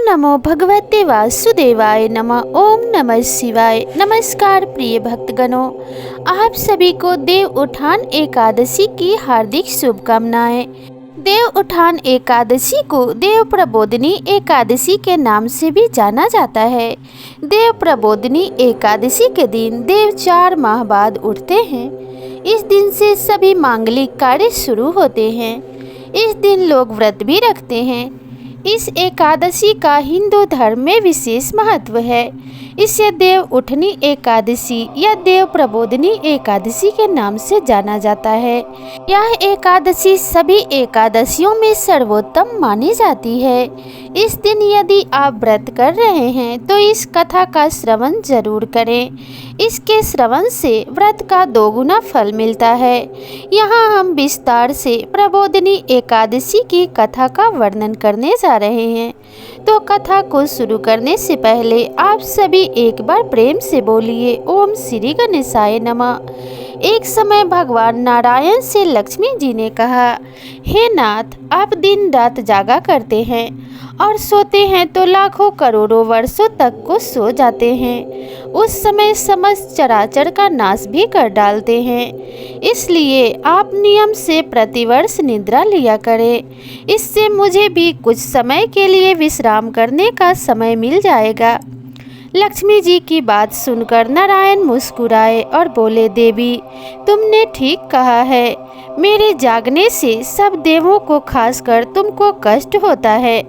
नमो भगवते वासुदेवाय नमः। ओम नमः शिवाय। नमस्कार प्रिय भक्तगणों, आप सभी को देव उठान एकादशी की हार्दिक शुभकामनाएं। देव उठान एकादशी को देव प्रबोधिनी एकादशी के नाम से भी जाना जाता है। देव प्रबोधिनी एकादशी के दिन देव 4 माह बाद उठते हैं। इस दिन से सभी मांगलिक कार्य शुरू होते हैं। इस दिन लोग व्रत भी रखते हैं। इस एकादशी का हिंदू धर्म में विशेष महत्व है। इसे देव उठनी एकादशी या देव प्रबोधिनी एकादशी के नाम से जाना जाता है। यह एकादशी सभी एकादशियों में सर्वोत्तम मानी जाती है। इस दिन यदि आप व्रत कर रहे हैं तो इस कथा का श्रवण जरूर करें। इसके श्रवण से व्रत का 2 गुना फल मिलता है। यहाँ हम विस्तार से प्रबोधिनी एकादशी की कथा का वर्णन करने जा रहे हैं। तो कथा को शुरू करने से पहले आप सभी एक बार प्रेम से बोलिए ओम श्री गणेशाय नमः। एक समय भगवान नारायण से लक्ष्मी जी ने कहा, हे नाथ, आप दिन रात जागा करते हैं और सोते हैं तो लाखों करोड़ों वर्षों तक को सो जाते हैं। उस समय समस्त चराचर का नाश भी कर डालते हैं। इसलिए आप नियम से प्रतिवर्ष निद्रा लिया करें। इससे मुझे भी कुछ समय के लिए विश्राम करने का समय मिल जाएगा। लक्ष्मी जी की बात सुनकर नारायण मुस्कुराए और बोले, देवी, तुमने ठीक कहा है। मेरे जागने से सब देवों को, खासकर तुमको कष्ट होता है।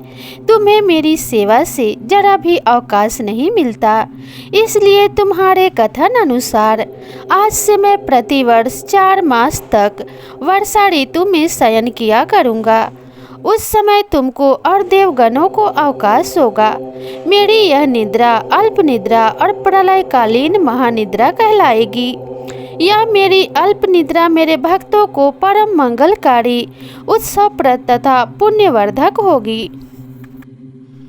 तुम्हें मेरी सेवा से जरा भी अवकाश नहीं मिलता। इसलिए तुम्हारे कथन अनुसार आज से मैं प्रतिवर्ष 4 मास तक वर्षा ऋतु में शयन किया करूँगा। उस समय तुमको और देवगणों को अवकाश होगा। मेरी यह निद्रा अल्प निद्रा और प्रलयकालीन महानिद्रा कहलाएगी। यह मेरी अल्प निद्रा मेरे भक्तों को परम मंगलकारी, उत्सवप्रद तथा पुण्यवर्धक होगी।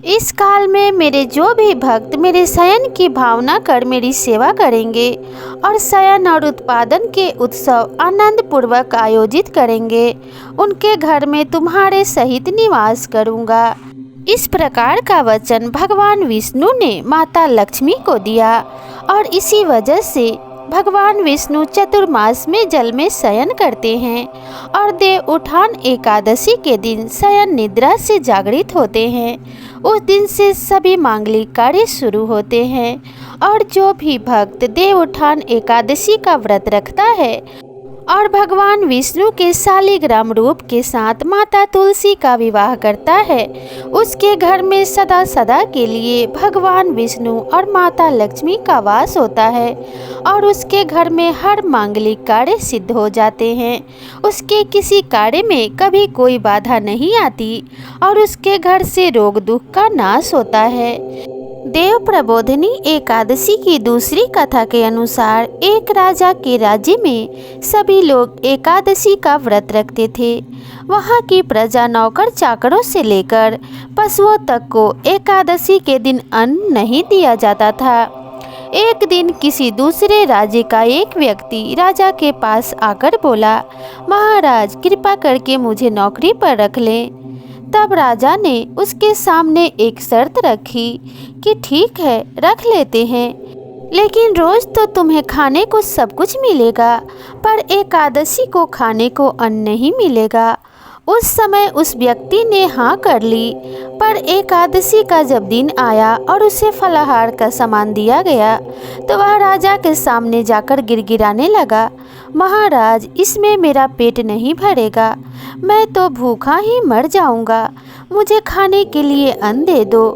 इस काल में मेरे जो भी भक्त मेरे शयन की भावना कर मेरी सेवा करेंगे और शयन और उत्पादन के उत्सव आनंद पूर्वक आयोजित करेंगे, उनके घर में तुम्हारे सहित निवास करूंगा। इस प्रकार का वचन भगवान विष्णु ने माता लक्ष्मी को दिया और इसी वजह से भगवान विष्णु चतुर्मास में जल में शयन करते हैं और देव उठान एकादशी के दिन शयन निद्रा से जागृत होते हैं। उस दिन से सभी मांगलिक कार्य शुरू होते हैं और जो भी भक्त देव उठान एकादशी का व्रत रखता है और भगवान विष्णु के शालिग्राम रूप के साथ माता तुलसी का विवाह करता है, उसके घर में सदा सदा के लिए भगवान विष्णु और माता लक्ष्मी का वास होता है और उसके घर में हर मांगलिक कार्य सिद्ध हो जाते हैं। उसके किसी कार्य में कभी कोई बाधा नहीं आती और उसके घर से रोग दुख का नाश होता है। देव प्रबोधिनी एकादशी की दूसरी कथा के अनुसार एक राजा के राज्य में सभी लोग एकादशी का व्रत रखते थे। वहाँ की प्रजा नौकर चाकरों से लेकर पशुओं तक को एकादशी के दिन अन्न नहीं दिया जाता था। एक दिन किसी दूसरे राज्य का एक व्यक्ति राजा के पास आकर बोला, महाराज, कृपा करके मुझे नौकरी पर रख लें। तब राजा ने उसके सामने एक शर्त रखी कि ठीक है, रख लेते हैं, लेकिन रोज तो तुम्हें खाने को सब कुछ मिलेगा, पर एकादशी को खाने को अन्न नहीं मिलेगा। उस समय उस व्यक्ति ने हाँ कर ली, पर एकादशी का जब दिन आया और उसे फलाहार का सामान दिया गया तो वह राजा के सामने जाकर गिड़गिड़ाने लगा, महाराज, इसमें मेरा पेट नहीं भरेगा, मैं तो भूखा ही मर जाऊंगा, मुझे खाने के लिए अन्न दे दो।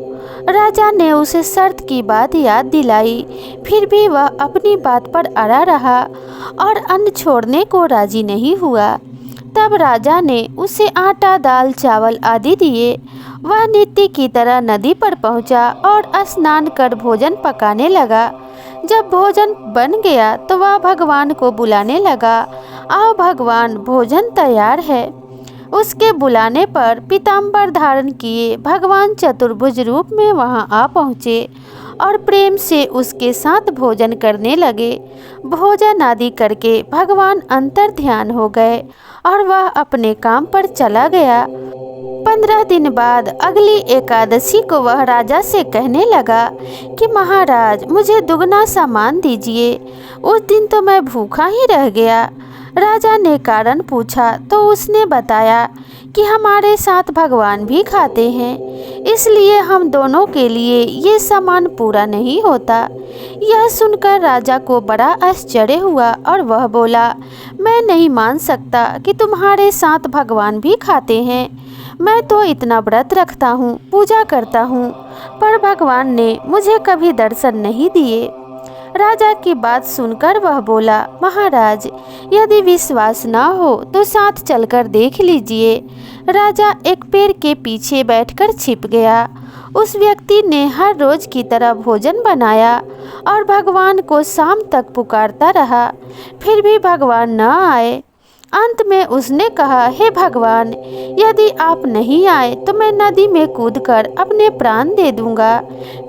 राजा ने उसे शर्त की बात याद दिलाई, फिर भी वह अपनी बात पर अड़ा रहा और अन्न छोड़ने को राजी नहीं हुआ। तब राजा ने उसे आटा, दाल, चावल आदि दिए। वह नित्य की तरह नदी पर पहुंचा और स्नान कर भोजन पकाने लगा। जब भोजन बन गया तो वह भगवान को बुलाने लगा, आओ भगवान, भोजन तैयार है। उसके बुलाने पर पीताम्बर धारण किए भगवान चतुर्भुज रूप में वहां आ पहुँचे और प्रेम से उसके साथ भोजन करने लगे। भोजन आदि करके भगवान अंतर ध्यान हो गए और वह अपने काम पर चला गया। 15 दिन बाद अगली एकादशी को वह राजा से कहने लगा कि महाराज, मुझे दुगना सामान दीजिए। उस दिन तो मैं भूखा ही रह गया। राजा ने कारण पूछा तो उसने बताया कि हमारे साथ भगवान भी खाते हैं, इसलिए हम दोनों के लिए ये सामान पूरा नहीं होता। यह सुनकर राजा को बड़ा आश्चर्य हुआ और वह बोला, मैं नहीं मान सकता कि तुम्हारे साथ भगवान भी खाते हैं। मैं तो इतना व्रत रखता हूँ, पूजा करता हूँ, पर भगवान ने मुझे कभी दर्शन नहीं दिए। राजा की बात सुनकर वह बोला, महाराज, यदि विश्वास ना हो तो साथ चलकर देख लीजिए। राजा एक पेड़ के पीछे बैठकर छिप गया। उस व्यक्ति ने हर रोज की तरह भोजन बनाया और भगवान को शाम तक पुकारता रहा, फिर भी भगवान न आए। अंत में उसने कहा, हे भगवान, यदि आप नहीं आए तो मैं नदी में कूदकर अपने प्राण दे दूंगा।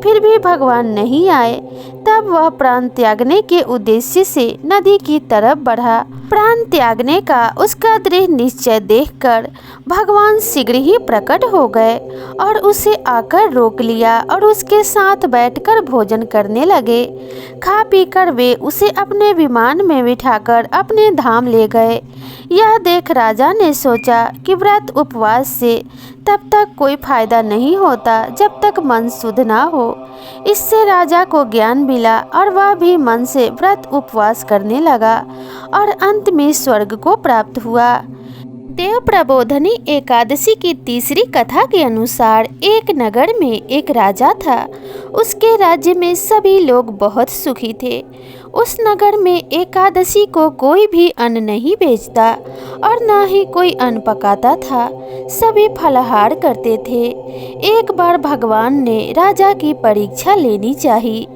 फिर भी भगवान नहीं आए। तब वह प्राण त्यागने के उद्देश्य से नदी की तरफ बढ़ा। प्राण त्यागने का उसका दृढ़ निश्चय देखकर भगवान शीघ्र ही प्रकट हो गए और उसे आकर रोक लिया और उसके साथ बैठकर भोजन करने लगे। खा पीकर वे उसे अपने विमान में बिठाकर अपने धाम ले गए। यह देख राजा ने सोचा कि व्रत उपवास से तब तक कोई फायदा नहीं होता जब तक मन शुद्ध ना हो। इससे राजा को ज्ञान मिला और वह भी मन से व्रत उपवास करने लगा और अंत में स्वर्ग को प्राप्त हुआ। देव प्रबोधनी एकादशी की तीसरी कथा के अनुसार एक नगर में एक राजा था। उसके राज्य में सभी लोग बहुत सुखी थे। उस नगर में एकादशी को कोई भी अन्न नहीं बेचता और न ही कोई अन्न पकाता था। सभी फलाहार करते थे। एक बार भगवान ने राजा की परीक्षा लेनी चाहिए।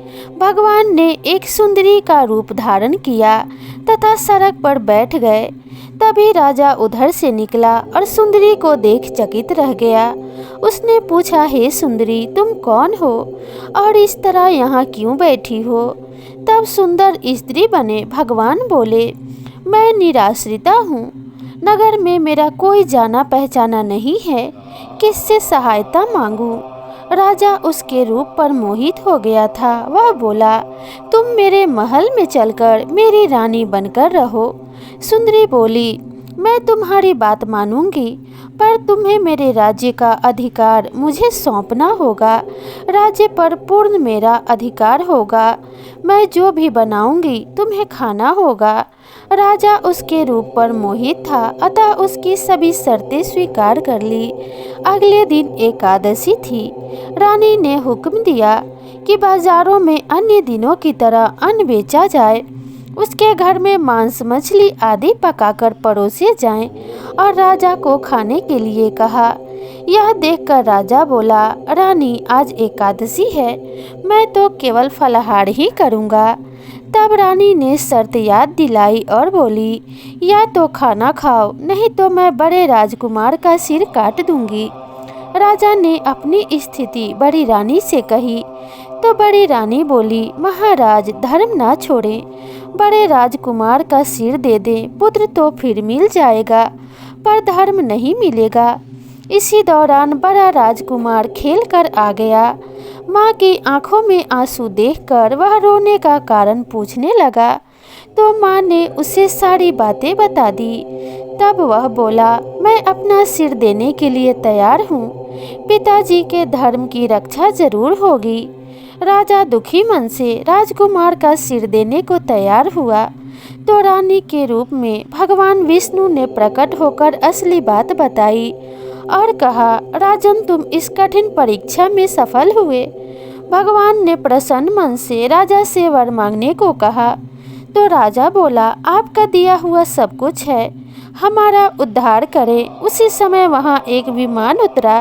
भगवान ने एक सुंदरी का रूप धारण किया तथा सड़क पर बैठ गए। तभी राजा उधर से निकला और सुंदरी को देख चकित रह गया। उसने पूछा, हे सुंदरी, तुम कौन हो और इस तरह यहाँ क्यों बैठी हो? तब सुंदर स्त्री बने भगवान बोले, मैं निराश्रिता हूँ। नगर में मेरा कोई जाना पहचाना नहीं है, किससे सहायता मांगूं? राजा उसके रूप पर मोहित हो गया था। वह बोला, तुम मेरे महल में चलकर मेरी रानी बनकर रहो। सुंदरी बोली, मैं तुम्हारी बात मानूंगी, पर तुम्हें मेरे राज्य का अधिकार मुझे सौंपना होगा। राज्य पर पूर्ण मेरा अधिकार होगा। मैं जो भी बनाऊंगी तुम्हें खाना होगा। राजा उसके रूप पर मोहित था, अतः उसकी सभी शर्तें स्वीकार कर ली। अगले दिन एकादशी थी। रानी ने हुक्म दिया कि बाजारों में अन्य दिनों की तरह अन्न बेचा जाए। उसके घर में मांस, मछली आदि पकाकर परोसे जाएं और राजा को खाने के लिए कहा। यह देखकर राजा बोला, रानी, आज एकादशी है, मैं तो केवल फलाहार ही करूँगा। तब रानी ने शर्त याद दिलाई और बोली, या तो खाना खाओ, नहीं तो मैं बड़े राजकुमार का सिर काट दूंगी। राजा ने अपनी स्थिति बड़ी रानी से कही तो बड़ी रानी बोली, महाराज, धर्म ना छोड़ें, बड़े राजकुमार का सिर दे दें, पुत्र तो फिर मिल जाएगा, पर धर्म नहीं मिलेगा। इसी दौरान बड़ा राजकुमार खेल कर आ गया। माँ की आंखों में आंसू देखकर वह रोने का कारण पूछने लगा, तो माँ ने उसे सारी बातें बता दी। तब वह बोला, मैं अपना सिर देने के लिए तैयार हूँ, पिताजी के धर्म की रक्षा जरूर होगी। राजा दुखी मन से राजकुमार का सिर देने को तैयार हुआ तो रानी के रूप में भगवान विष्णु ने प्रकट होकर असली बात बताई और कहा, राजन, तुम इस कठिन परीक्षा में सफल हुए। भगवान ने प्रसन्न मन से राजा से वर मांगने को कहा तो राजा बोला, आपका दिया हुआ सब कुछ है, हमारा उद्धार करें। उसी समय वहाँ एक विमान उतरा।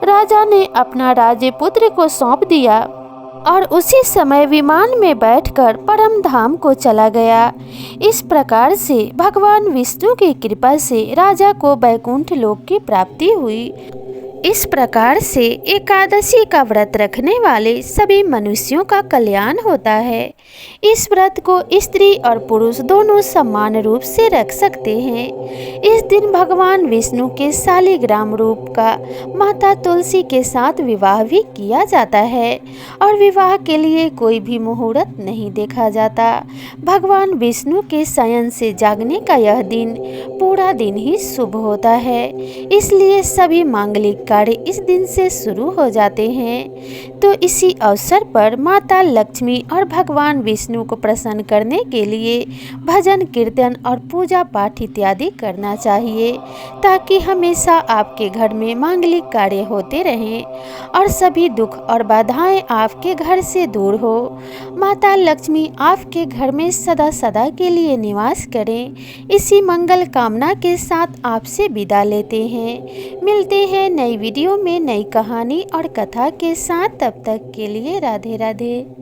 राजा ने अपना राज्य पुत्र को सौंप दिया और उसी समय विमान में बैठकर परम धाम को चला गया। इस प्रकार से भगवान विष्णु की कृपा से राजा को वैकुंठ लोक की प्राप्ति हुई। इस प्रकार से एकादशी का व्रत रखने वाले सभी मनुष्यों का कल्याण होता है। इस व्रत को स्त्री और पुरुष दोनों समान रूप से रख सकते हैं। इस दिन भगवान विष्णु के शालिग्राम रूप का माता तुलसी के साथ विवाह भी किया जाता है और विवाह के लिए कोई भी मुहूर्त नहीं देखा जाता। भगवान विष्णु के शयन से जागने का यह दिन पूरा दिन ही शुभ होता है, इसलिए सभी मांगलिक कार्य इस दिन से शुरू हो जाते हैं। तो इसी अवसर पर माता लक्ष्मी और भगवान विष्णु को प्रसन्न करने के लिए भजन कीर्तन और पूजा पाठ इत्यादि करना चाहिए, ताकि हमेशा आपके घर में मांगलिक कार्य होते रहें और सभी दुख और बाधाएं आपके घर से दूर हो। माता लक्ष्मी आपके घर में सदा सदा के लिए निवास करें। इसी मंगल कामना के साथ आपसे विदा लेते हैं। मिलते हैं नई वीडियो में नई कहानी और कथा के साथ। तब तक के लिए राधे राधे।